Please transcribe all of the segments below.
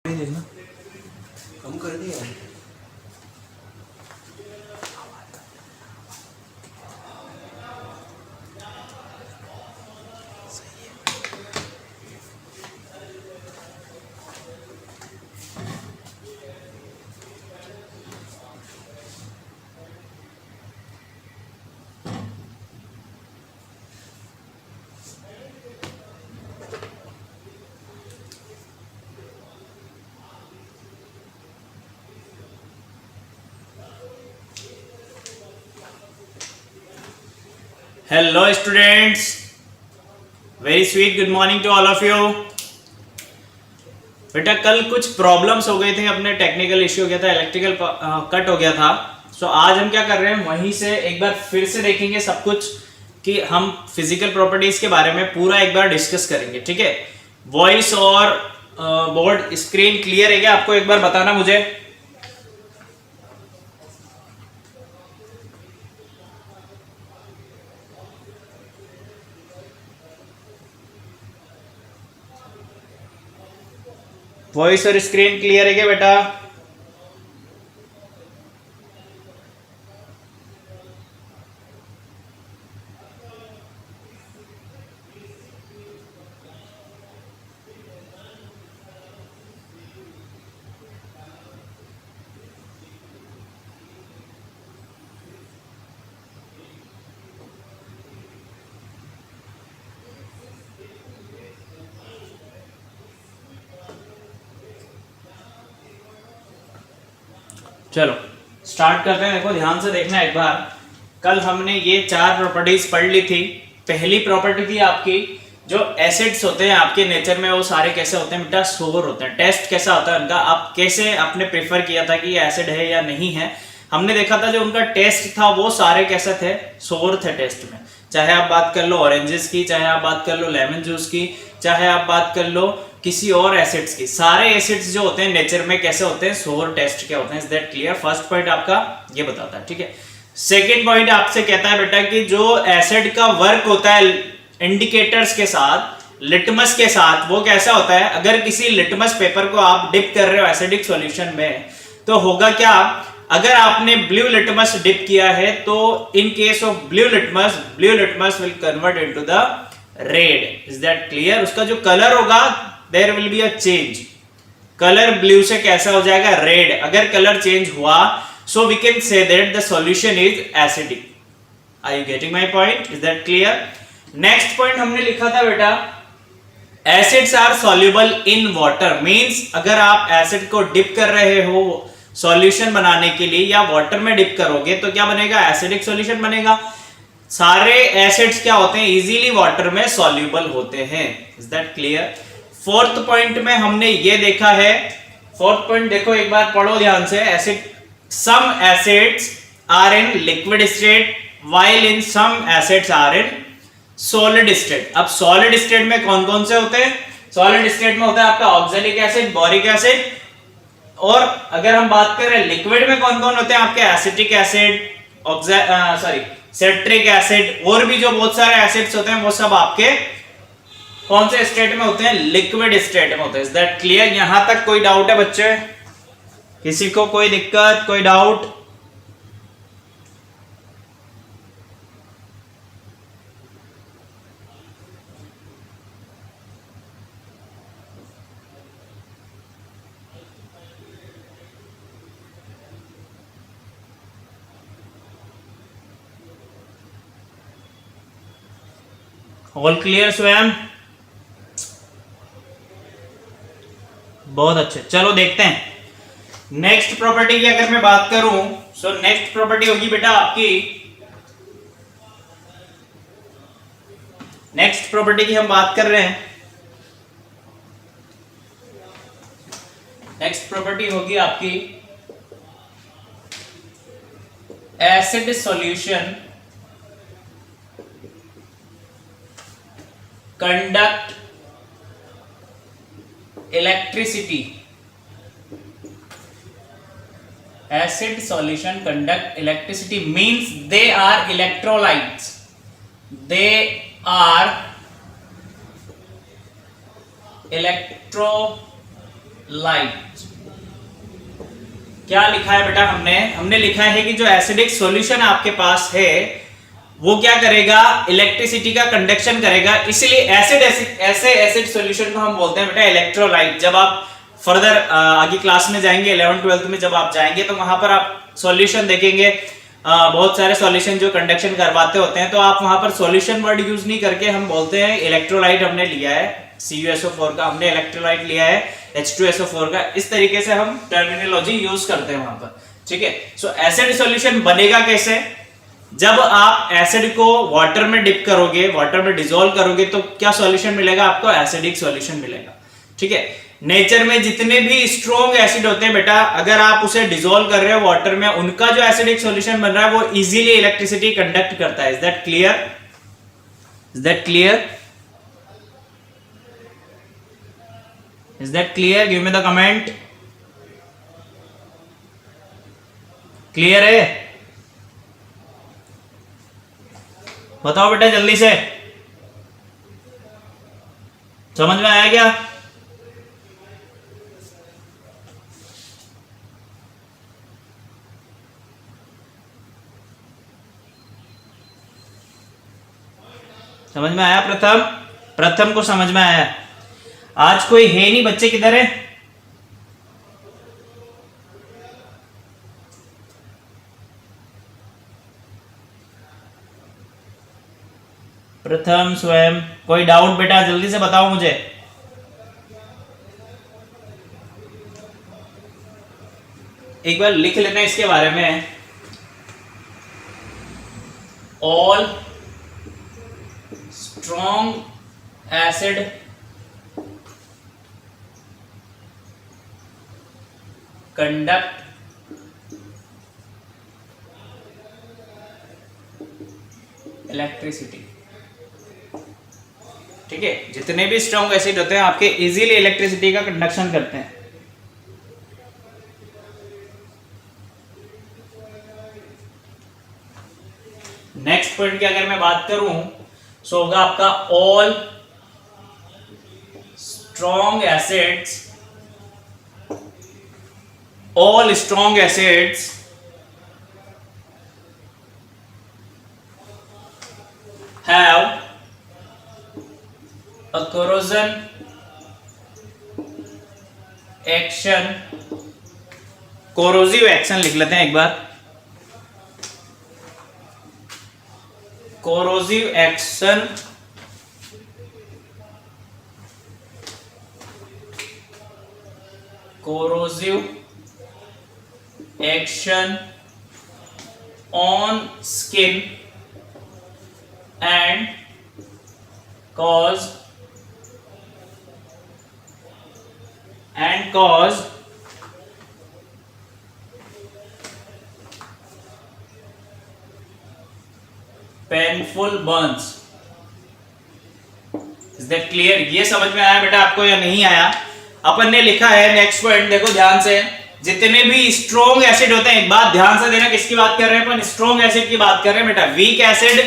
देखना कम कर दिया। Hello students, very sweet good morning to all of you. बेटा कल कुछ प्रॉब्लम्स हो गए थे, अपने टेक्निकल इश्यू हो गया था, इलेक्ट्रिकल कट हो गया था। सो आज हम क्या कर रहे हैं, वहीं से एक बार फिर से देखेंगे सब कुछ कि हम फिजिकल प्रॉपर्टीज के बारे में पूरा एक बार डिस्कस करेंगे। ठीक है, वॉइस और बोर्ड स्क्रीन क्लियर है क्या? आपको एक बार बताना मुझे। वॉइस और स्क्रीन क्लियर है क्या बेटा? चलो स्टार्ट करते हैं। देखो ध्यान से देखना एक बार। कल हमने ये चार प्रॉपर्टीज पढ़ ली थी। पहली प्रॉपर्टी थी आपकी, जो एसिड्स होते हैं आपके नेचर में वो सारे कैसे होते हैं बेटा? सोवर होते हैं। टेस्ट कैसा होता है उनका? आप कैसे आपने प्रेफर किया था कि ये एसिड है या नहीं है? हमने देखा था जो उनका टेस्ट था वो सारे कैसे थे? सोवर थे टेस्ट में। चाहे आप बात कर लो ऑरेंजेस की, चाहे आप बात कर लो लेमन जूस की, चाहे आप बात कर लो किसी और एसिड्स की। सारे एसिड्स जो होते हैं नेचर में कैसे होते हैं? सोवर टेस्ट क्या होते हैं? Is that clear? First point आपका ये बताता है। ठीक है, सेकेंड पॉइंट आपसे कहता है बेटा कि जो एसिड का वर्क होता है इंडिकेटर्स के साथ, लिटमस के साथ, वो कैसा होता है? अगर किसी लिटमस पेपर को आप डिप कर रहे हो एसिडिक सॉल्यूशन में, तो होगा क्या? अगर आपने ब्लू लिटमस डिप किया है तो in case of blue litmus will convert into the red. Is that clear? उसका जो कलर होगा there will be a change. Colour blue से कैसा हो जाएगा? रेड। अगर कलर चेंज हुआ so we can say that the solution is acidic. Are you getting my point? Is that clear? Next point हमने लिखा था बेटा, acids are soluble in water. Means अगर आप एसिड को डिप कर रहे हो सॉल्यूशन बनाने के लिए या वाटर में डिप करोगे तो क्या बनेगा? एसिडिक सॉल्यूशन बनेगा। सारे एसिड्स क्या होते हैं? इजीली वाटर में सॉल्युबल होते हैं। Is that clear? Fourth point में हमने ये देखा है, फोर्थ पॉइंट देखो एक बार पढ़ो ध्यान से। Acid, some acids are in liquid state while in some acids are in solid state. अब सॉलिड स्टेट में कौन कौन से होते हैं? सॉलिड स्टेट में होता है आपका ऑक्सैलिक एसिड, बोरिक एसिड। और अगर हम बात करें लिक्विड में कौन कौन होते हैं आपके? एसिटिक एसिड, सिट्रिक एसिड, और भी जो बहुत सारे एसिड्स होते हैं वो सब आपके कौन से स्टेट में होते हैं? लिक्विड स्टेट में होते हैं। Is that clear? यहां तक कोई डाउट है बच्चे? किसी को कोई दिक्कत, कोई डाउट? ऑल क्लियर स्वयं? बहुत अच्छे, चलो देखते हैं नेक्स्ट प्रॉपर्टी की। अगर मैं बात करूं सो नेक्स्ट प्रॉपर्टी होगी बेटा आपकी, नेक्स्ट प्रॉपर्टी की हम बात कर रहे हैं। नेक्स्ट प्रॉपर्टी होगी आपकी acid solution conduct electricity. Acid solution conduct electricity means they are electrolytes. They are electrolytes. Light. क्या लिखा है बेटा, हमने लिखा है कि जो एसिडिक सॉल्यूशन आपके पास है वो क्या करेगा, इलेक्ट्रिसिटी का कंडक्शन करेगा, इसलिए ऐसे एसिड सॉल्यूशन को हम बोलते हैं बेटा इलेक्ट्रोलाइट। जब आप फर्दर आगे क्लास में जाएंगे 11th 12th में जब आप जाएंगे तो वहां पर आप सॉल्यूशन देखेंगे, बहुत सारे सॉल्यूशन जो कंडक्शन करवाते होते हैं, तो आप वहां पर सॉल्यूशन वर्ड यूज नहीं करके हम बोलते हैं इलेक्ट्रोलाइट हमने लिया है, CuSO4 का हमने इलेक्ट्रोलाइट लिया है, H2SO4 का, इस तरीके से हम टर्मिनोलॉजी यूज करते हैं वहां पर। ठीक है, सो एसिड सॉल्यूशन बनेगा कैसे, जब आप एसिड को वाटर में डिप करोगे, वाटर में डिसॉल्व करोगे तो क्या सॉल्यूशन मिलेगा आपको, एसिडिक सॉल्यूशन मिलेगा। ठीक है, नेचर में जितने भी स्ट्रॉन्ग एसिड होते हैं बेटा, अगर आप उसे डिसॉल्व कर रहे हो वाटर में, उनका जो एसिडिक सॉल्यूशन बन रहा है वो इजीली इलेक्ट्रिसिटी कंडक्ट करता है। Is that clear, is that clear, is that clear, give me the comment. Clear है, बताओ बेटा जल्दी से, समझ में आया क्या? समझ में आया? प्रथम को समझ में आया? आज कोई है नहीं, बच्चे किधर है? प्रथम, स्वयं, कोई डाउट बेटा जल्दी से बताओ मुझे। एक बार लिख लेना इसके बारे में, all strong acid conduct electricity। ठीक है, जितने भी स्ट्रॉन्ग एसिड होते हैं आपके इजीली इलेक्ट्रिसिटी का कंडक्शन करते हैं। नेक्स्ट पॉइंट की अगर मैं बात करूं सो होगा आपका all strong acids, all strong acids have a corrosion action, corrosive action लिख लेते हैं एक बार, corrosive action on skin and cause painful Burns. Is that clear? ये समझ में आया बेटा आपको या नहीं आया? अपन ने लिखा है नेक्स्ट पॉइंट, देखो ध्यान से, जितने भी स्ट्रॉन्ग एसिड होते हैं, एक बात ध्यान से देना, किसकी बात कर रहे हैं अपन, स्ट्रॉन्ग एसिड की बात कर रहे हैं बेटा। वीक एसिड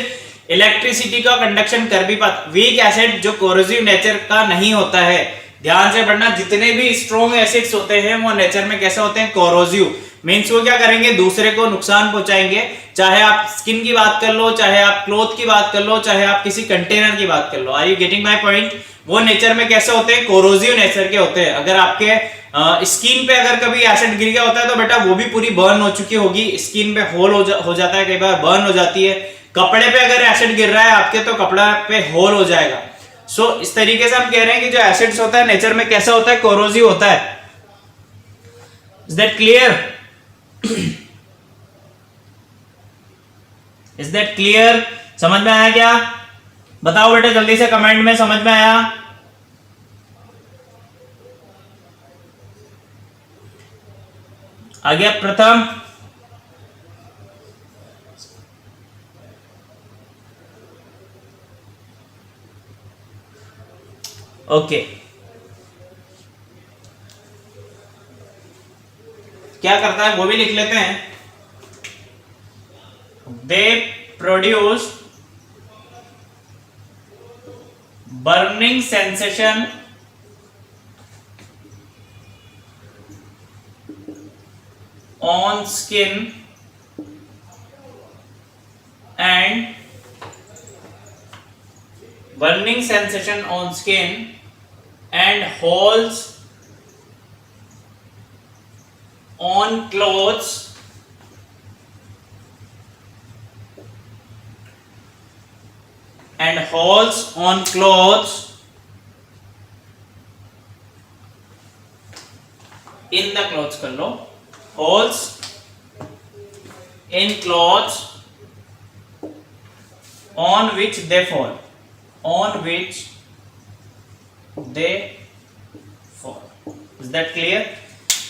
इलेक्ट्रिसिटी का कंडक्शन कर भी पाता, वीक एसिड जो कोरोसिव नेचर का नहीं होता है, ध्यान से पढ़ना, जितने भी स्ट्रॉन्ग एसिड्स होते हैं वो नेचर में कैसे होते हैं, कोरोसिव, मीन्स वो क्या करेंगे, दूसरे को नुकसान पहुंचाएंगे। चाहे आप स्किन की बात कर लो, चाहे आप क्लोथ की बात कर लो, चाहे आप किसी कंटेनर की बात कर लो। Are you getting my point? वो नेचर में कैसे होते हैं, कोरोसिव नेचर के होते हैं। अगर आपके स्किन पे अगर कभी एसिड गिर गया होता है तो बेटा वो भी पूरी बर्न हो चुकी होगी, स्किन पे होल हो जाता है, कई बार बर्न हो जाती है। कपड़े पे अगर एसिड गिर रहा है आपके तो कपड़ा पे होल हो जाएगा। सो इस तरीके से हम कह रहे हैं कि जो एसिड्स होता है नेचर में कैसा होता है, कोरोसिव होता है। Is that clear? Is that clear? समझ में आया क्या? बताओ बेटा जल्दी से कमेंट में, समझ में आया? आ गया प्रथम? ओके, क्या करता है वो भी लिख लेते हैं। They produce burning sensation on skin and burning sensation on skin and holes on clothes and holes on clothes in the clothes कर लो, holes in clothes on which they fall, on which they fall. Is that clear?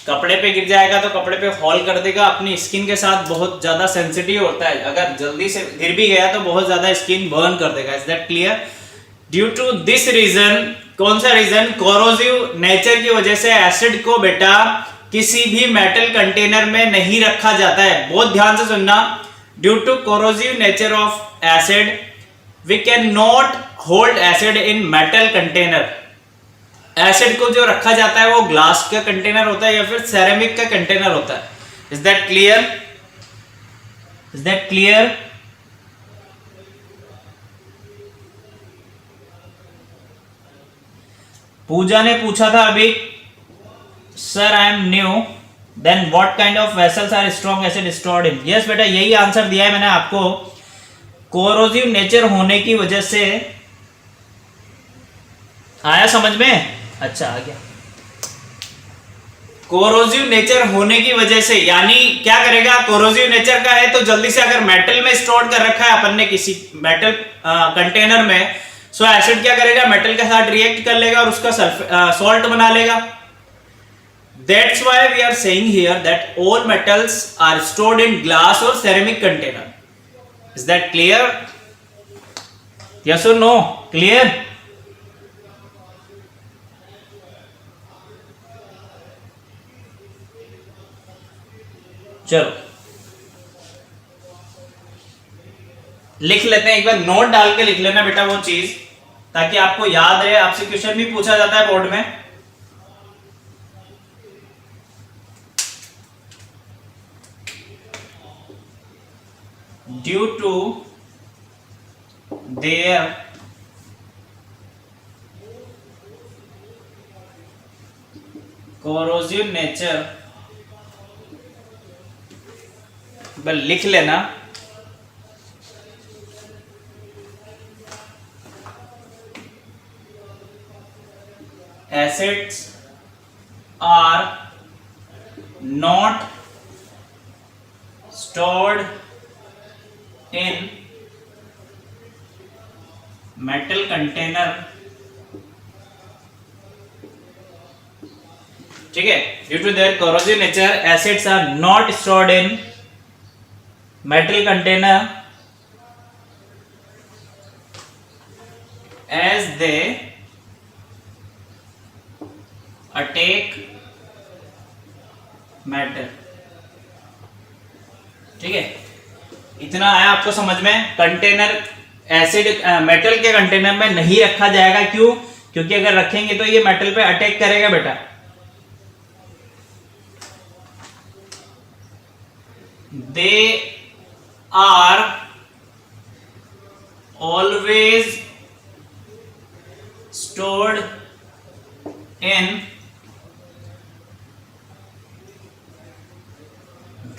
कपड़े पे गिर जाएगा तो कपड़े पे hall कर देगा, अपनी स्किन के साथ बहुत ज्यादा सेंसिटिव होता है, अगर जल्दी से गिर भी गया तो बहुत ज्यादा स्किन बर्न कर देगा. Is that clear? Due to this reason, कौन सा रीजन? कोरोसिव नेचर की वजह से एसिड को बेटा किसी भी मेटल कंटेनर में नहीं रखा जाता है. बहुत ध्यान से सुनना. Due to corrosive nature of acid we can not hold acid in metal container. Acid को जो रखा जाता है वो ग्लास का कंटेनर होता है या फिर सेरेमिक का कंटेनर होता है. Is that clear? Is that clear? Puja ने पूछा था अभी, sir I am new, then what kind of vessels are strong acid stored in? Yes बेटा, यही आंसर दिया है मैंने आपको. कोरोसिव नेचर होने की वजह से, आया समझ में? अच्छा आ गया. कोरोसिव नेचर होने की वजह से, यानी क्या करेगा? कोरोसिव नेचर का है तो जल्दी से, अगर मेटल में स्टोर कर रखा है अपन ने किसी मेटल कंटेनर में, सो एसिड क्या करेगा? मेटल के साथ रिएक्ट कर लेगा और उसका सॉल्ट बना लेगा. That's why we are saying here that all metals are stored in glass और ceramic container. Is that clear? Yes और नो? क्लियर? चलो लिख लेते हैं, एक बार नोट डाल के लिख लेना बेटा वो चीज, ताकि आपको याद रहे. आपसे क्वेश्चन भी पूछा जाता है बोर्ड में. Due to their corrosive nature, बस लिख लेना, acids are not stored in metal container. ठीक है? Due to their corrosive nature acids are not stored in metal container as they attack matter. ठीक है? इतना आया आपको समझ में? कंटेनर एसिड मेटल के कंटेनर में नहीं रखा जाएगा. क्यों? क्योंकि अगर रखेंगे तो ये मेटल पे अटैक करेगा बेटा. दे are always stored in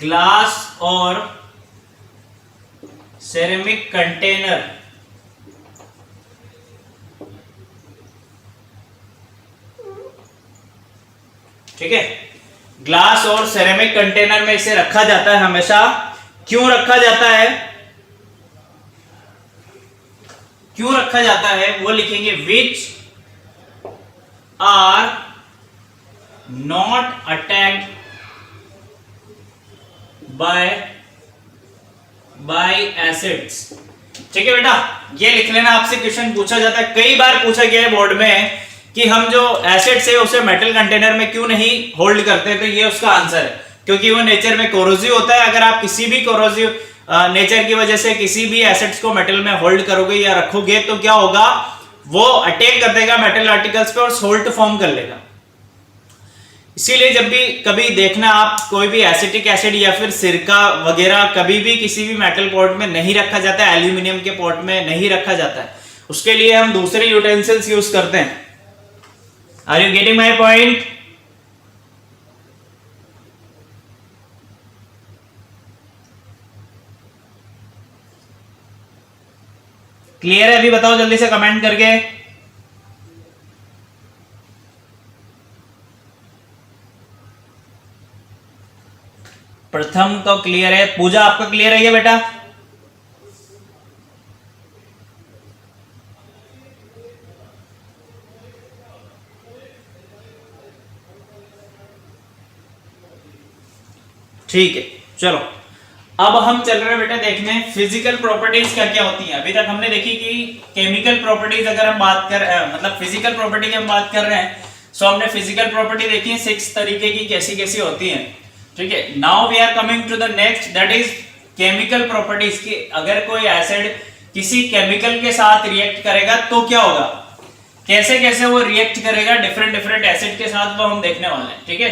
glass or ceramic container. ठीक है? ग्लास और सेरेमिक कंटेनर में इसे रखा जाता है हमेशा. क्यों रखा जाता है? क्यों रखा जाता है वो लिखेंगे. Which are not attacked by acids. ठीक है बेटा, ये लिख लेना. आपसे क्वेश्चन पूछा जाता है, कई बार पूछा गया है बोर्ड में कि हम जो एसिड्स है उसे मेटल कंटेनर में क्यों नहीं होल्ड करते. तो ये उसका आंसर है, क्योंकि वो नेचर में कोरोसिव होता है. अगर आप किसी भी कोरोसिव नेचर की वजह से किसी भी एसिड्स को मेटल में होल्ड करोगे या रखोगे तो क्या होगा? वो अटैक कर देगा मेटल आर्टिकल्स पे और सोल्ट फॉर्म कर लेगा. इसीलिए जब भी कभी देखना आप कोई भी एसिटिक एसिड या फिर सिरका वगैरह कभी भी किसी भी मेटल पॉट में नहीं रखा जाता है, एल्यूमिनियम के पॉट में नहीं रखा जाता है, उसके लिए हम दूसरे यूटेंसिल्स यूज करते हैं। Are you getting my point? Clear है? अभी बताओ जल्दी से कमेंट करके। प्रथम तो क्लियर है, पूजा आपका क्लियर है ये बेटा? ठीक है, चलो अब हम चल रहे हैं बेटा देखने फिजिकल प्रॉपर्टीज क्या क्या होती हैं। अभी तक हमने देखी कि केमिकल प्रॉपर्टीज अगर हम बात कर मतलब फिजिकल प्रॉपर्टी की हम बात कर रहे हैं, सो हमने फिजिकल प्रॉपर्टी देखी है 6 तरीके की कैसी कैसी होती हैं। ठीक है, now we are coming to the next, that is chemical properties की अगर कोई एसिड किसी केमिकल के साथ रिएक्ट करेगा तो क्या होगा, कैसे कैसे वो रिएक्ट करेगा डिफरेंट डिफरेंट एसिड के साथ, वो हम देखने वाले हैं। ठीक है,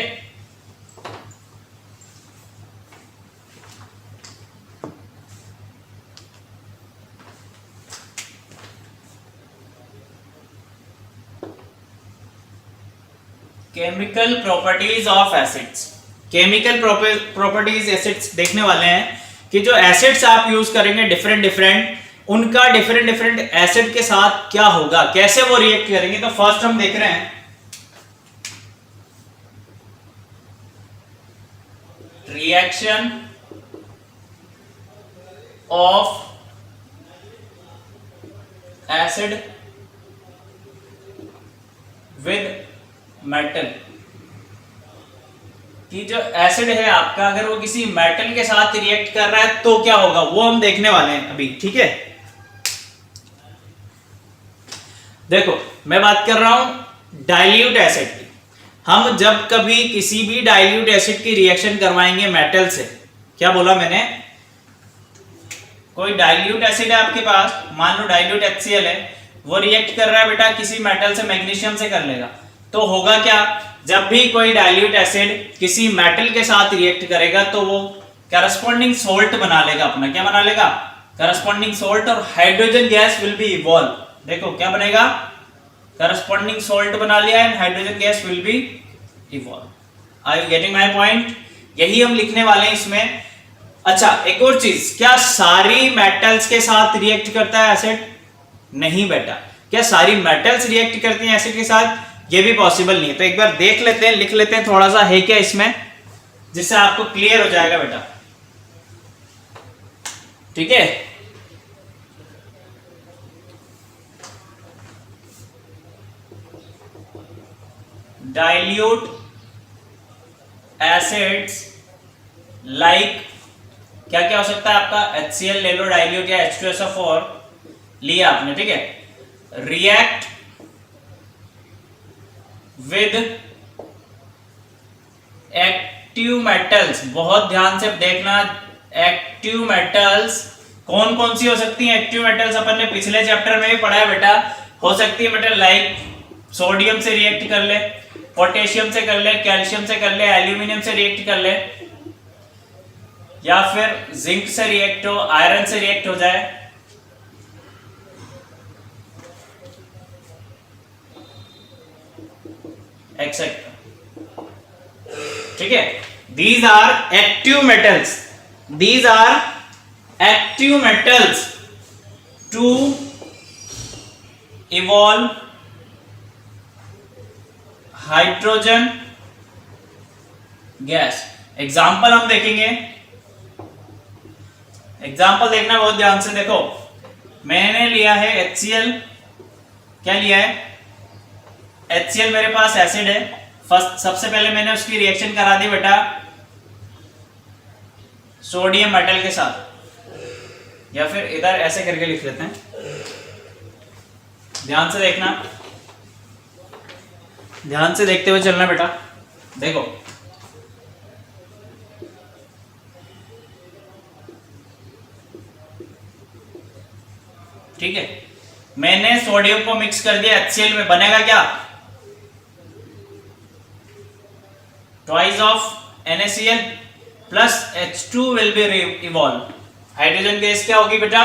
chemical properties of acids. Chemical properties acids देखने वाले हैं कि जो एसिड्स आप यूज करेंगे डिफरेंट डिफरेंट, उनका डिफरेंट डिफरेंट एसिड के साथ क्या होगा, कैसे वो रिएक्ट करेंगे। तो फर्स्ट हम देख रहे हैं reaction of acid with metal, कि जो एसिड है आपका अगर वो किसी मेटल के साथ रिएक्ट कर रहा है तो क्या होगा, वो हम देखने वाले हैं अभी। ठीक है, देखो मैं बात कर रहा हूं डाइल्यूट एसिड की। हम जब कभी किसी भी डाइल्यूट एसिड की रिएक्शन करवाएंगे मेटल से, क्या बोला मैंने, कोई डाइल्यूट एसिड है आपके पास, मान लो डाइल्यूट HCl है, वो रिएक्ट कर रहा है बेटा किसी मेटल से, मैग्नीशियम से कर लेगा, तो होगा क्या, जब भी कोई डाइल्यूट एसिड किसी मेटल के साथ रिएक्ट करेगा तो वो करस्पॉन्डिंग सोल्ट बना लेगा अपना, क्या बना लेगा, करस्पॉन्डिंग सोल्ट, और hydrogen gas will be evolve. देखो क्या बनेगा, करस्पॉन्डिंग सोल्ट बना लिया and hydrogen gas will be evolve. Are you getting my point? यही हम लिखने वाले हैं इसमें। अच्छा एक और चीज, क्या सारी मेटल्स के साथ रिएक्ट करता है एसिड? नहीं बेटा, क्या सारी मेटल्स रिएक्ट करती हैं एसिड के साथ? ये भी पॉसिबल नहीं है। तो एक बार देख लेते हैं, लिख लेते हैं थोड़ा सा है क्या इसमें, जिससे आपको क्लियर हो जाएगा बेटा। ठीक है, डाइल्यूट एसिड्स लाइक क्या क्या हो सकता है आपका, HCl ले लो डाइल्यूट, या H2SO4 लिया आपने। ठीक है, रिएक्ट विद एक्टिव मेटल्स, बहुत ध्यान से देखना, एक्टिव मेटल्स कौन कौन सी हो सकती हैं एक्टिव मेटल्स, अपन ने पिछले चैप्टर में भी पढ़ा है बेटा। हो सकती है मेटल लाइक सोडियम से रिएक्ट कर ले, पोटेशियम से कर ले, कैल्शियम से कर ले, एल्यूमिनियम से रिएक्ट कर ले, या फिर जिंक से रिएक्ट हो, आयरन से रिएक्ट हो जाए। एक्सेट्रा। ठीक है, these are active metals, these are active metals to evolve hydrogen gas. Example हम देखेंगे, एग्जाम्पल देखना बहुत ध्यान से। देखो मैंने लिया है HCl, क्या लिया है, HCl मेरे पास एसिड है। फर्स्ट सबसे पहले मैंने उसकी रिएक्शन करा दी बेटा सोडियम मेटल के साथ, या फिर इधर ऐसे करके लिख लेते हैं, ध्यान से देखना, ध्यान से देखते हुए चलना बेटा। देखो ठीक है, मैंने सोडियम को मिक्स कर दिया HCl में, बनेगा क्या, twice of NaCl plus H2 will be evolve. Hydrogen gas क्या होगी बेटा?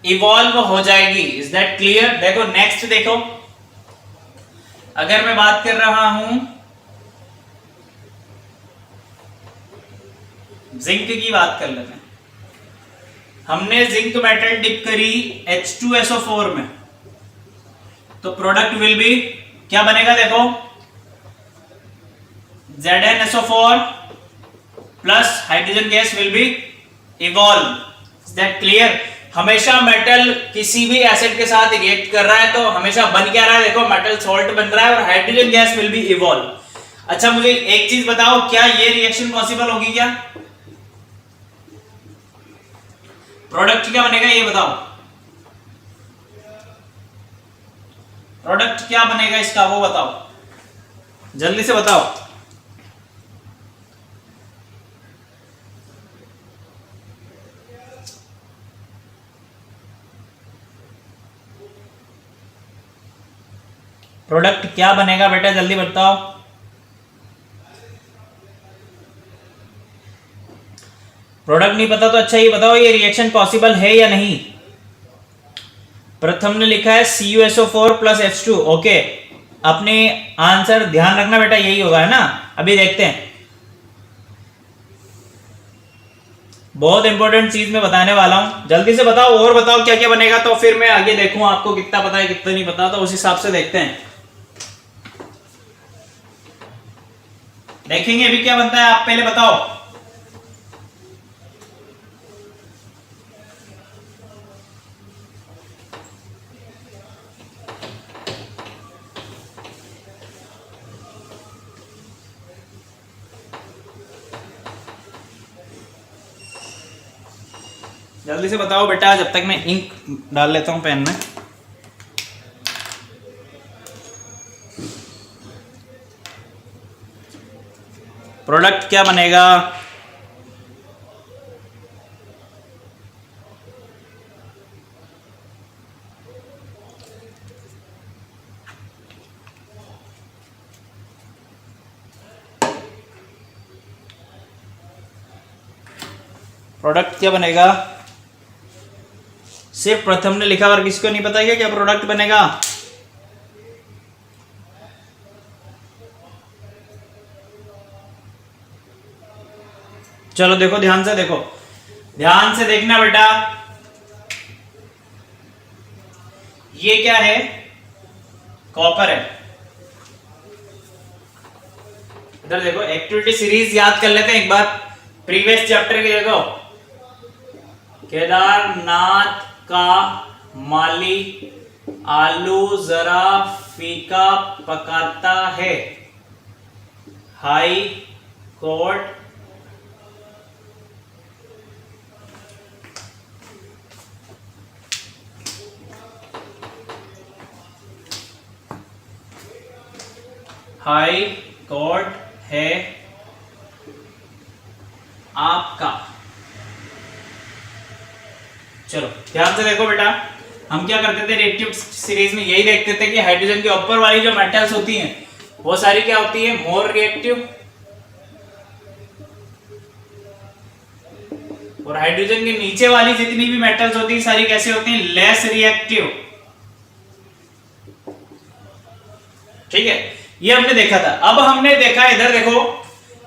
इवॉल्व हो जाएगी। Is that clear? देखो नेक्स्ट देखो, अगर मैं बात कर रहा हूं जिंक की, बात कर लेते हैं। हमने जिंक मेटल डिप करी H2SO4 में, तो प्रोडक्ट विल बी क्या बनेगा? देखो ZnSO4 plus hydrogen gas will be evolve. Is that clear? हमेशा मेटल किसी भी एसिड के साथ रिएक्ट कर रहा है तो हमेशा बन क्या रहा है? देखो मेटल सॉल्ट बन रहा है और hydrogen gas will be evolve. अच्छा मुझे एक चीज बताओ, क्या ये रिएक्शन पॉसिबल होगी? क्या प्रोडक्ट क्या बनेगा ये बताओ? प्रोडक्ट क्या बनेगा इसका वो बताओ, जल्दी से बताओ। प्रोडक्ट क्या बनेगा बेटा, जल्दी बताओ। प्रोडक्ट नहीं पता तो अच्छा ये बताओ, ये रिएक्शन पॉसिबल है या नहीं? प्रथम ने लिखा है CuSO4 प्लस H2। ओके, अपने आंसर ध्यान रखना बेटा, यही होगा है ना। अभी देखते हैं, बहुत इंपॉर्टेंट चीज मैं बताने वाला हूं, जल्दी से बताओ और बताओ क्या क्या बनेगा, तो फिर मैं आगे देखूं आपको कितना पता है कितना नहीं पता, तो उस हिसाब से देखते हैं। देखेंगे अभी क्या बनता है, आप पहले बताओ। जल्दी से बताओ बेटा, जब तक मैं इंक डाल लेता हूं पेन में। प्रोडक्ट क्या बनेगा? प्रोडक्ट क्या बनेगा? सिर्फ प्रथम ने लिखा और किसको नहीं पता है क्या प्रोडक्ट बनेगा? चलो देखो, ध्यान से देखो, ध्यान से देखना बेटा। ये क्या है? कॉपर है। इधर देखो, एक्टिविटी सीरीज याद कर लेते हैं एक बार, प्रीवियस चैप्टर के। देखो, केदारनाथ का माली आलू जरा फीका पकाता है, हाई कोर्ट हाई कोर्ट है आपका। चलो ध्यान से देखो बेटा, हम क्या करते थे रिएक्टिव सीरीज में, यही देखते थे कि हाइड्रोजन के ऊपर वाली जो मेटल्स होती हैं वो सारी क्या होती है? मोर रिएक्टिव, और हाइड्रोजन के नीचे वाली जितनी भी मेटल्स होती है सारी कैसे होती हैं? Less reactive. ठीक है, ये हमने देखा था। अब हमने देखा, इधर देखो,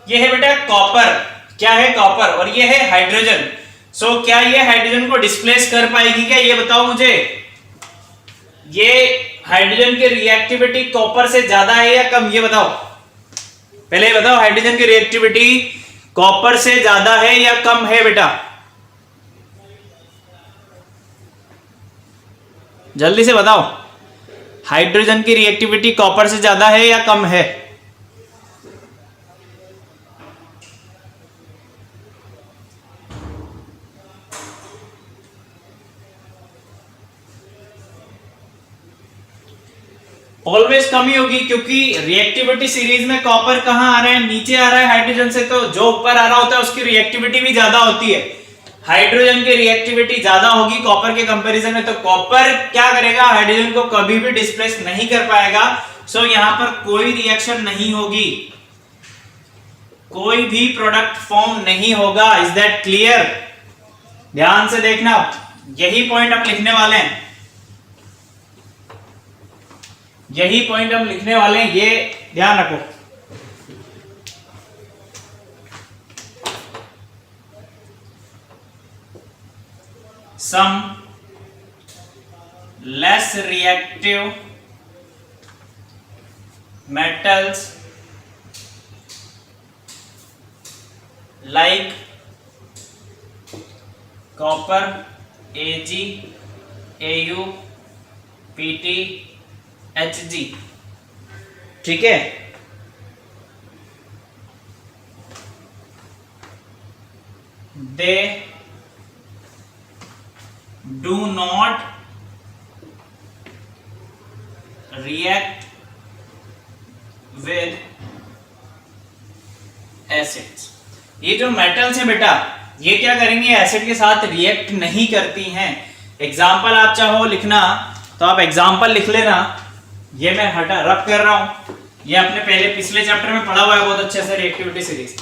ये है बेटा कॉपर। क्या है? कॉपर। और ये है हाइड्रोजन। सो क्या ये हाइड्रोजन को डिस्प्लेस कर पाएगी क्या? ये बताओ मुझे। ये हाइड्रोजन की रिएक्टिविटी कॉपर से ज्यादा है या कम? ये बताओ, पहले ये बताओ, हाइड्रोजन की रिएक्टिविटी कॉपर से ज्यादा है या कम है बेटा? जल्दी से बताओ, हाइड्रोजन की रिएक्टिविटी कॉपर से ज्यादा है या कम है? ऑलवेज कम ही होगी, क्योंकि रिएक्टिविटी सीरीज में कॉपर कहां आ रहा है? नीचे आ रहा है हाइड्रोजन से, तो जो ऊपर आ रहा होता है उसकी रिएक्टिविटी भी ज्यादा होती है। हाइड्रोजन की रिएक्टिविटी ज्यादा होगी कॉपर के कंपैरिजन में, तो कॉपर क्या करेगा? हाइड्रोजन को कभी भी डिस्प्लेस नहीं कर पाएगा। सो यहां पर कोई रिएक्शन नहीं होगी। कोई भी प्रोडक्ट फॉर्म नहीं होगा। Is that clear? ध्यान से देखना, यही पॉइंट हम लिखने वाले हैं, यही पॉइंट हम लिखने वाले हैं, ये ध्यान रखो। Some less reactive metals like copper, Ag, Au, Pt, Hg, ठीक है। They do not react with acids। ये जो मेटल्स हैं बेटा, ये क्या करेंगे? एसिड के साथ रिएक्ट नहीं करती हैं। एग्जाम्पल आप चाहो लिखना तो आप एग्जाम्पल लिख लेना। ये मैं हटा रब कर रहा हूं, ये अपने पहले पिछले चैप्टर में पढ़ा हुआ है बहुत अच्छे से, रिएक्टिविटी सीरीज।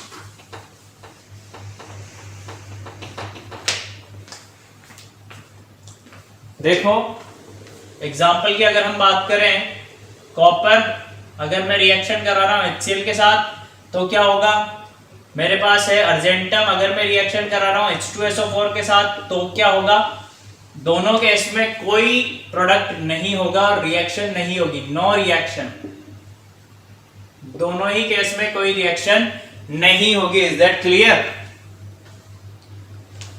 देखो एग्जाम्पल की अगर हम बात करें, कॉपर अगर मैं रिएक्शन करा रहा हूं HCl के साथ तो क्या होगा? मेरे पास है अर्जेंटम, अगर मैं रिएक्शन करा रहा हूं H2SO4 के साथ तो क्या होगा? दोनों केस में कोई प्रोडक्ट नहीं होगा, रिएक्शन नहीं होगी, नो रिएक्शन। दोनों ही केस में कोई रिएक्शन नहीं होगी। Is that clear?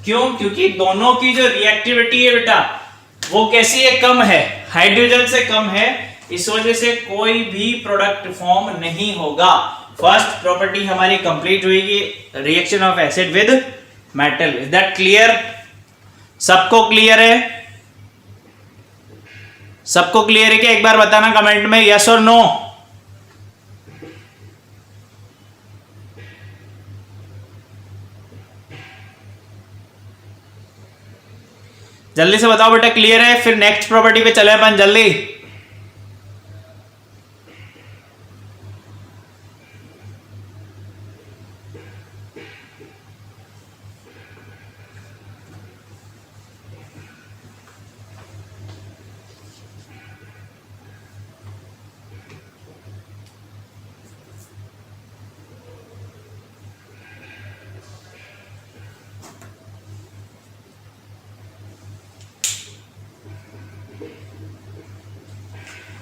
क्यों? क्योंकि दोनों की जो रिएक्टिविटी है बेटा वो कैसी है? कम है, हाइड्रोजन से कम है, इस वजह से कोई भी प्रोडक्ट फॉर्म नहीं होगा। फर्स्ट प्रॉपर्टी हमारी कंप्लीट हुई, reaction of acid with metal. Is that clear? सबको क्लियर है? सबको क्लियर है क्या? एक बार बताना कमेंट में यस और नो। जल्दी से बताओ बेटा, क्लियर है? फिर नेक्स्ट प्रॉपर्टी पे चले अपन जल्दी।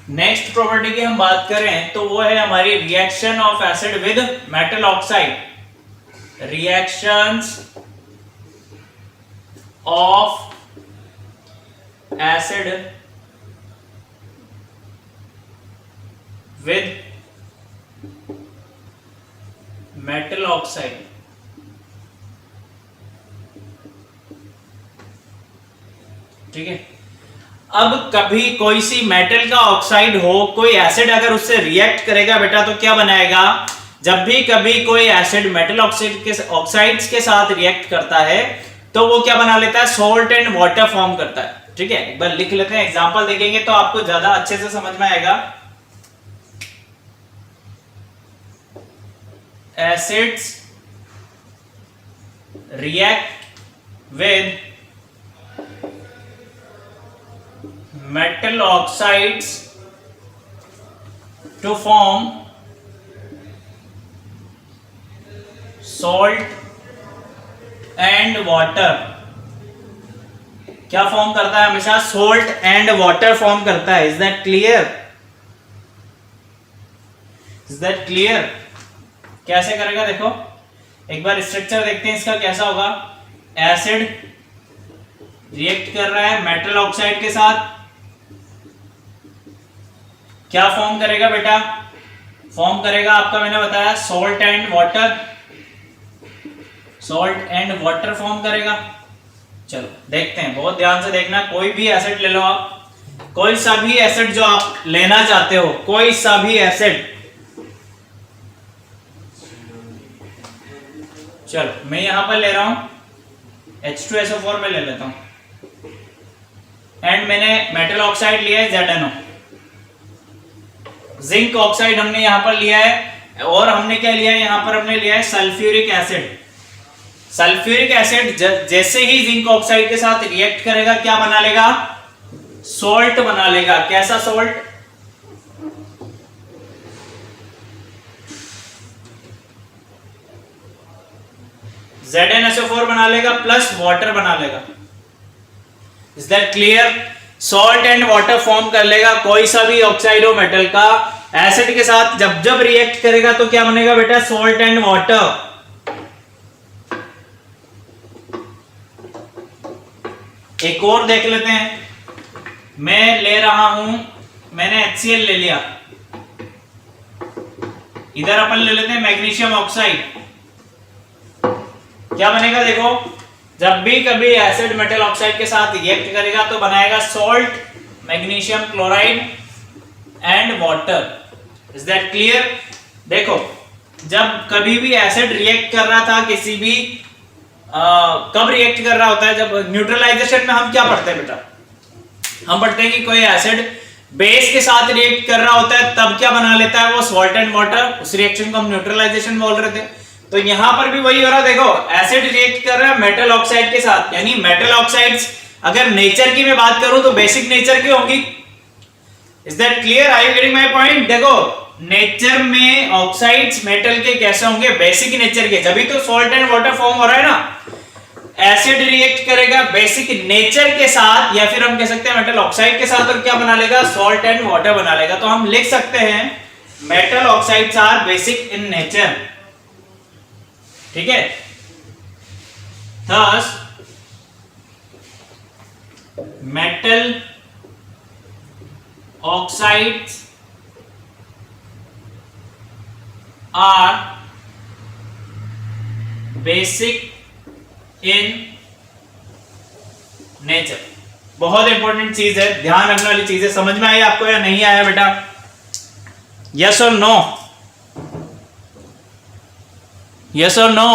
नेक्स्ट प्रॉपर्टी की हम बात करें तो वो है हमारी reaction of acid with metal oxide. Reactions of acid with metal oxide. ठीक है। अब कभी कोई सी मेटल का ऑक्साइड हो, कोई एसिड अगर उससे रिएक्ट करेगा बेटा तो क्या बनाएगा? जब भी कभी कोई एसिड मेटल ऑक्साइड्स के साथ रिएक्ट करता है तो वो क्या बना लेता है? सॉल्ट एंड वाटर फॉर्म करता है। ठीक है, एक बार लिख लेते हैं, एग्जांपल देखेंगे तो आपको ज्यादा अच्छे से समझ में आएगा। Acids react with metal oxides to form salt and water। क्या फॉर्म करता है? हमेशा salt and water फॉर्म करता है। Is that clear? Is that clear? कैसे करेगा? देखो एक बार स्ट्रक्चर देखते हैं इसका कैसा होगा। एसिड रिएक्ट कर रहा है मेटल ऑक्साइड के साथ, क्या फॉर्म करेगा बेटा? फॉर्म करेगा आपका, मैंने बताया salt and water, salt and water form करेगा। चलो देखते हैं, बहुत ध्यान से देखना। कोई भी एसिड ले लो आप, कोई सा भी एसिड जो आप लेना चाहते हो, कोई सा भी एसिड। चलो मैं यहां पर ले रहा हूं H2SO4 में ले लेता हूं, एंड मैंने मेटल ऑक्साइड लिया है ZnO। जिंक ऑक्साइड हमने यहां पर लिया है और हमने क्या लिया है यहाँ पर, हमने लिया है सल्फ्यूरिक एसिड। सल्फ्यूरिक एसिड जैसे ही जिंक ऑक्साइड के साथ रिएक्ट करेगा क्या बना लेगा, सॉल्ट बना लेगा। कैसा सॉल्ट, ZnSO4 बना लेगा प्लस वाटर बना लेगा। Is that clear? Salt and water form कर लेगा कोई सा भी ऑक्साइड हो मेटल का, एसिड के साथ जब जब रिएक्ट करेगा तो क्या बनेगा बेटा, सॉल्ट एंड वाटर। एक और देख लेते हैं, मैं ले रहा हूं, मैंने HCl ले लिया, इधर अपन ले लेते हैं मैग्नीशियम ऑक्साइड। क्या बनेगा देखो, जब भी कभी एसिड मेटल ऑक्साइड के साथ रिएक्ट करेगा तो बनाएगा salt, magnesium chloride and water. Is that clear? देखो जब कभी भी एसिड रिएक्ट कर रहा था किसी भी कब रिएक्ट कर रहा होता है, जब न्यूट्रलाइजेशन में हम क्या पढ़ते हैं बेटा, हम पढ़ते हैं कि कोई एसिड बेस के साथ रिएक्ट कर रहा होता है तब क्या बना लेता है वो, सॉल्ट एंड वाटर। उस रिएक्शन को हम न्यूट्रलाइजेशन बोल रहे थे। तो यहां पर भी वही हो रहा है, देखो एसिड रिएक्ट कर रहा है मेटल ऑक्साइड के साथ, यानी मेटल ऑक्साइड्स अगर नेचर की मैं बात करूं तो बेसिक नेचर की होंगी। Is that clear? Are you getting my point? देखो नेचर में ऑक्साइड्स मेटल के कैसे होंगे, बेसिक नेचर के, जब भी तो सॉल्ट एंड वाटर फॉर्म हो रहा है ना। एसिड रिएक्ट करेगा बेसिक नेचर के साथ, या फिर हम कह सकते हैं मेटल ऑक्साइड के साथ, और क्या बना लेगा, सॉल्ट एंड वाटर बना लेगा। तो हम लिख सकते हैं metal oxides are basic in nature. ठीक है, thus metal oxides are basic in nature। बहुत इंपॉर्टेंट चीज है, ध्यान रखने वाली चीज है। समझ में आया आपको या नहीं आया बेटा? यस और नो, यस और नो,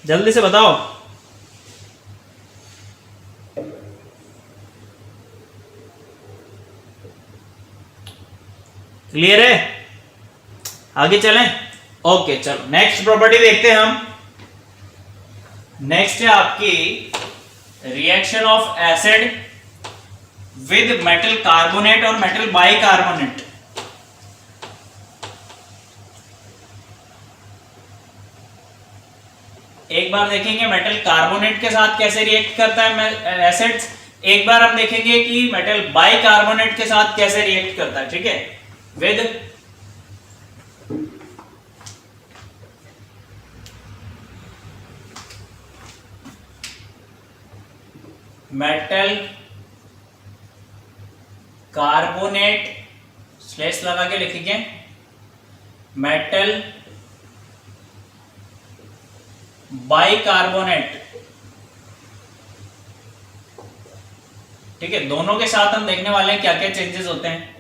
जल्दी से बताओ। क्लियर है? आगे चलें? ओके चलो नेक्स्ट प्रॉपर्टी देखते हैं हम। नेक्स्ट है आपकी reaction of acid with metal carbonate और मेटल बाइकार्बोनेट। एक बार देखेंगे मेटल कार्बोनेट के साथ कैसे रिएक्ट करता है एसिड्स, एक बार हम देखेंगे कि मेटल बाइकार्बोनेट के साथ कैसे रिएक्ट करता है। ठीक है, विद मेटल कार्बोनेट, स्लैश लगा के लिखेंगे, मेटल बाइकार्बोनेट। ठीक है, दोनों के साथ हम देखने वाले हैं क्या क्या चेंजेस होते हैं।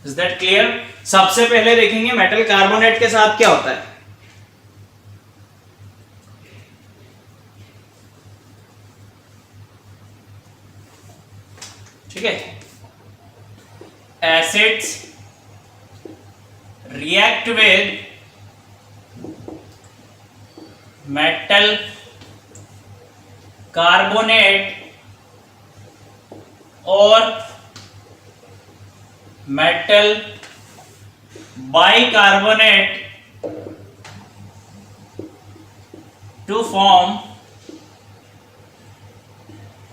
Is that clear? सबसे पहले देखेंगे मेटल कार्बोनेट के साथ क्या होता है। ठीक है, acids react with metal carbonate और metal bicarbonate to form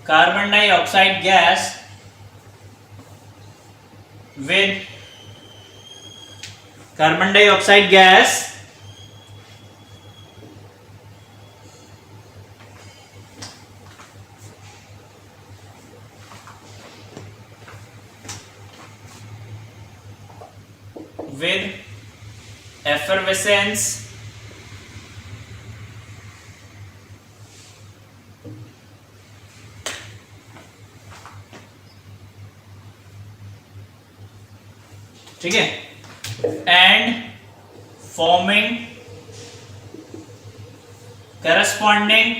carbon dioxide gas with carbon dioxide gas with effervescence ठीक है, and forming corresponding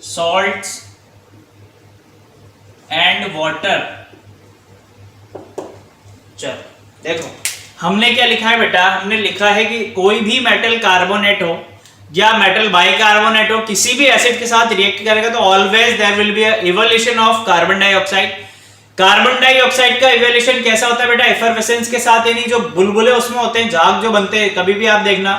salts and water चलो देखो हमने क्या लिखा है बेटा, हमने लिखा है कि कोई भी मेटल कार्बोनेट हो या मेटल बाइकार्बोनेट हो, किसी भी एसिड के साथ रिएक्ट करेगा तो always there will be evolution of carbon dioxide. Carbon dioxide का इवोल्यूशन कैसा होता है बेटा, एफरवेसेंस के साथ, यानी जो बुलबुले उसमें होते हैं, झाग जो बनते हैं, कभी भी आप देखना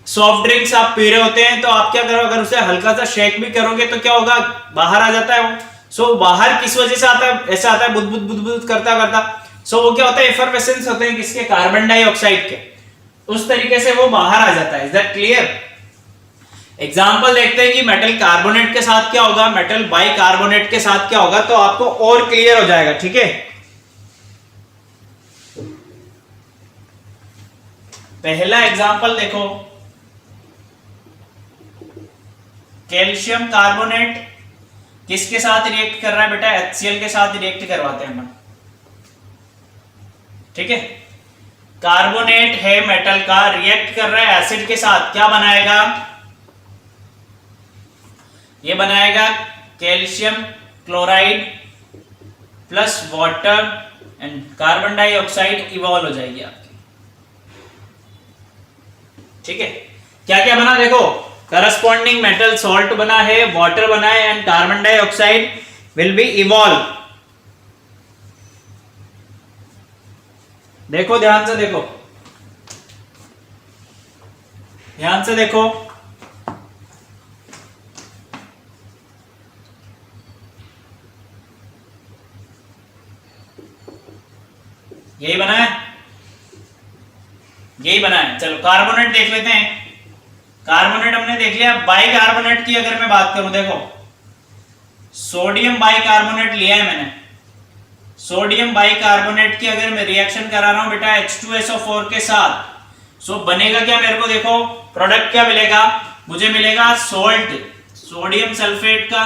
सॉफ्ट ड्रिंक्स आप पी रहे होते हैं तो आप क्या करो, अगर उसे हल्का सा शेक भी करोगे तो क्या होगा, बाहर आ जाता है वो। सो बाहर किस वजह से आता है, ऐसा आता है बुदबुद बुदबुद करता करता। सो वो क्या होता है, एफरवेसेंस होते हैं किसके, कार्बन डाइऑक्साइड के, उस तरीके से वो बाहर आ जाता है। Is that clear? एग्जाम्पल देखते हैं कि मेटल कार्बोनेट के साथ क्या होगा, मेटल बाइकार्बोनेट के साथ क्या होगा, तो आपको और क्लियर हो जाएगा। ठीक है, पहला एग्जाम्पल देखो, कैल्शियम कार्बोनेट किसके साथ रिएक्ट कर रहा है बेटा, HCl के साथ रिएक्ट करवाते हैं हम। ठीक है, कार्बोनेट है मेटल का, रिएक्ट कर रहा है एसिड के साथ, क्या बनाएगा, ये बनाएगा calcium chloride plus water and carbon dioxide evolve हो जाएगी आपकी। ठीक है, क्या क्या बना देखो, करस्पॉन्डिंग मेटल सॉल्ट बना है, वाटर बना है and carbon dioxide will be evolve. देखो ध्यान से देखो, ध्यान से देखो, यही बना है, यही बना है। चलो कार्बोनेट देख लेते हैं, कार्बोनेट हमने देख लिया। बाइकार्बोनेट की अगर मैं बात करूं, देखो सोडियम बाइकार्बोनेट लिया है मैंने, सोडियम बाइकार्बोनेट की अगर मैं रिएक्शन करा रहा हूं बेटा H2SO4 के साथ, सो बनेगा क्या मेरे को, देखो प्रोडक्ट क्या मिलेगा, मुझे मिलेगा सोल्ट, सोडियम सल्फेट का,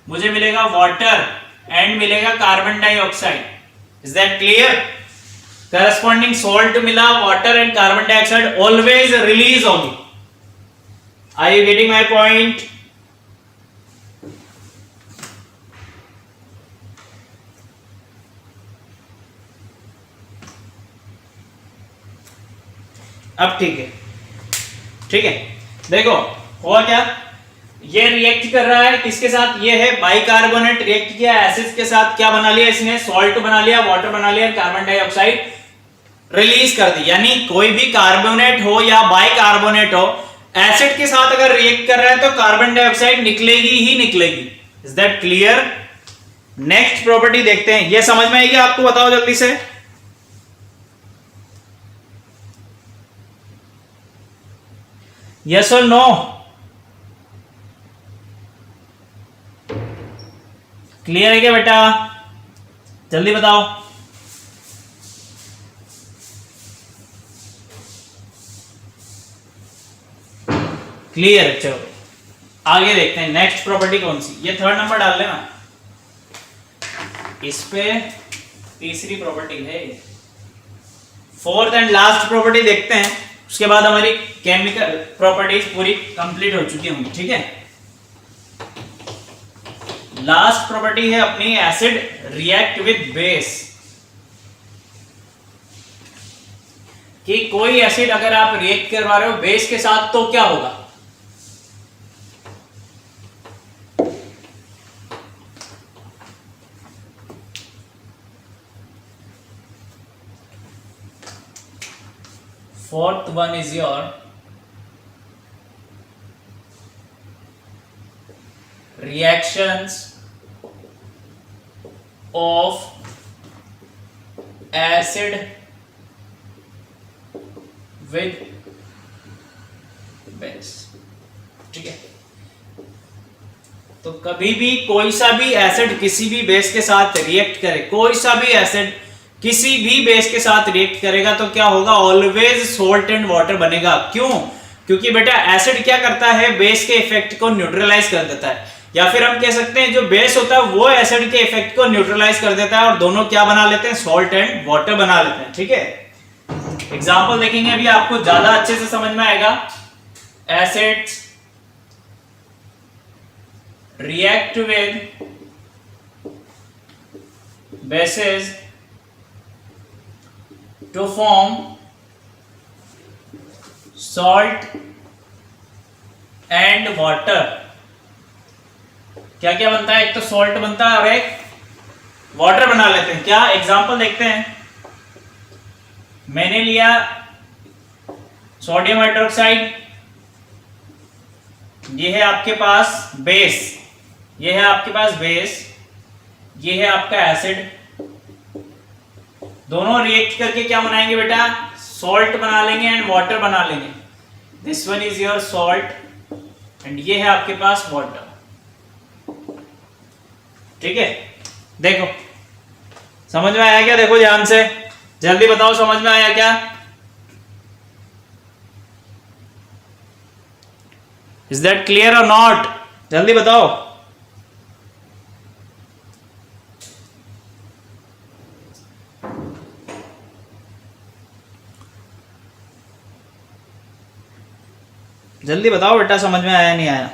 मुझे मिलेगा वाटर एंड मिलेगा carbon dioxide. Is that clear? Corresponding salt मिला, water and carbon dioxide always release होगी। Are you getting my point? अब ठीक है, ठीक है, देखो हुआ क्या, ये रिएक्ट कर रहा है किसके साथ, ये है बाइकार्बोनेट, रिएक्ट किया एसिड के साथ, क्या बना लिया इसने, सॉल्ट बना लिया, वाटर बना लिया, कार्बन डाइऑक्साइड रिलीज कर दी। यानी कोई भी कार्बोनेट हो या बाइकार्बोनेट हो, एसिड के साथ अगर रिएक्ट कर रहा है तो कार्बन डाइऑक्साइड निकलेगी ही निकलेगी। Is that clear? Next property देखते हैं, ये समझ में आएगी आपको, बताओ जल्दी से। यस और नो? क्लियर है क्या बेटा, जल्दी बताओ। क्लियर, चलो आगे देखते हैं नेक्स्ट प्रॉपर्टी कौन सी, ये थर्ड नंबर डाल लेना, इस पे तीसरी प्रॉपर्टी है। फोर्थ एंड लास्ट प्रॉपर्टी देखते हैं, उसके बाद हमारी केमिकल प्रॉपर्टीज पूरी कंप्लीट हो चुकी होंगी। ठीक है, लास्ट प्रॉपर्टी है अपनी, एसिड रिएक्ट विद बेस, कि कोई एसिड अगर आप रिएक्ट करवा रहे हो बेस के साथ तो क्या होगा, fourth one is your reactions of acid with base। ठीक है, तो कभी भी कोई सा भी एसिड किसी भी बेस के साथ रिएक्ट करे, कोई सा भी एसिड किसी भी बेस के साथ रिएक्ट करेगा तो क्या होगा, ऑलवेज सोल्ट एंड वाटर बनेगा। क्यों? क्योंकि बेटा एसिड क्या करता है, बेस के इफेक्ट को न्यूट्रलाइज कर देता है, या फिर हम कह सकते हैं जो बेस होता है वो एसिड के इफेक्ट को न्यूट्रलाइज कर देता है और दोनों क्या बना लेते हैं, सॉल्ट एंड वाटर बना लेते हैं। ठीक है, एग्जांपल देखेंगे अभी, आपको ज्यादा अच्छे से समझ में आएगा। Acids react with bases to form salt and water. क्या क्या बनता है? एक तो सॉल्ट बनता है और एक वाटर बना लेते हैं। क्या एग्जांपल देखते हैं। मैंने लिया सोडियम हाइड्रोक्साइड, ये है आपके पास बेस, ये है आपके पास बेस, ये है आपका एसिड। दोनों रिएक्ट करके क्या बनाएंगे बेटा? सॉल्ट बना लेंगे एंड वाटर बना लेंगे। This one is your salt and ये है आपके पास वाटर। ठीक है, देखो समझ में आया क्या? देखो ध्यान से, जल्दी बताओ समझ में आया क्या? इज दैट क्लियर और नॉट? जल्दी बताओ। जल्दी बताओ बेटा, समझ में आया नहीं आया?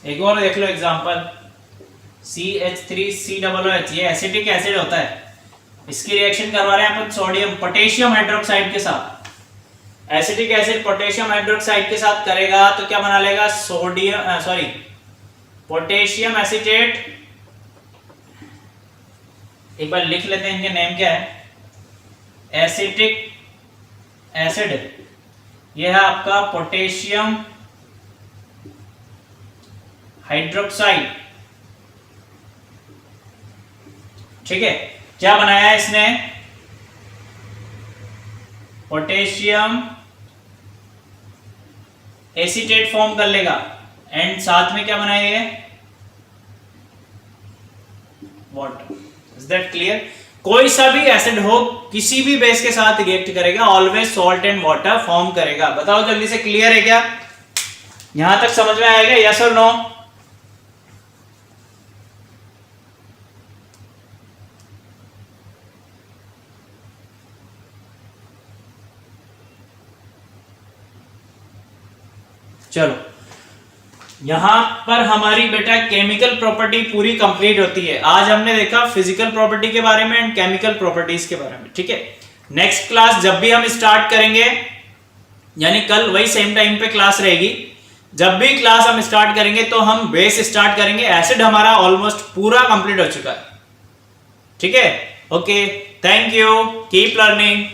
एक और देख लो एग्जांपल, CH3COOH, ये एसिटिक एसिड होता है। इसकी रिएक्शन करवा रहे हैं अपन सोडियम पोटेशियम हाइड्रोक्साइड के साथ। एसिटिक एसिड पोटेशियम हाइड्रोक्साइड के साथ करेगा तो क्या बना लेगा? Potassium acetate. एक बार लिख लेते हैं इनके नेम क्या है। एसिटिक एसिड, यह है आपका पोटेशियम हाइड्रोक्साइड। ठीक है, क्या बनाया है इसने? पोटेशियम एसीटेट फॉर्म कर लेगा एंड साथ में क्या बनाएगा? वाटर। Is that clear? कोई सा भी एसिड हो किसी भी बेस के साथ रिएक्ट करेगा, always salt and water form करेगा। बताओ जल्दी से, क्लियर है क्या? यहां तक समझ में आएगा? यस और नो? चलो, यहां पर हमारी बेटा केमिकल प्रॉपर्टी पूरी कंप्लीट होती है। आज हमने देखा फिजिकल प्रॉपर्टी के बारे में एंड केमिकल प्रॉपर्टीज के बारे में। ठीक है, नेक्स्ट क्लास जब भी हम स्टार्ट करेंगे, यानी कल वही सेम टाइम पे क्लास रहेगी, जब भी क्लास हम स्टार्ट करेंगे तो हम बेस स्टार्ट करेंगे। एसिड हमारा ऑलमोस्ट पूरा कंप्लीट हो चुका है। ठीक है, okay, thank you, keep learning.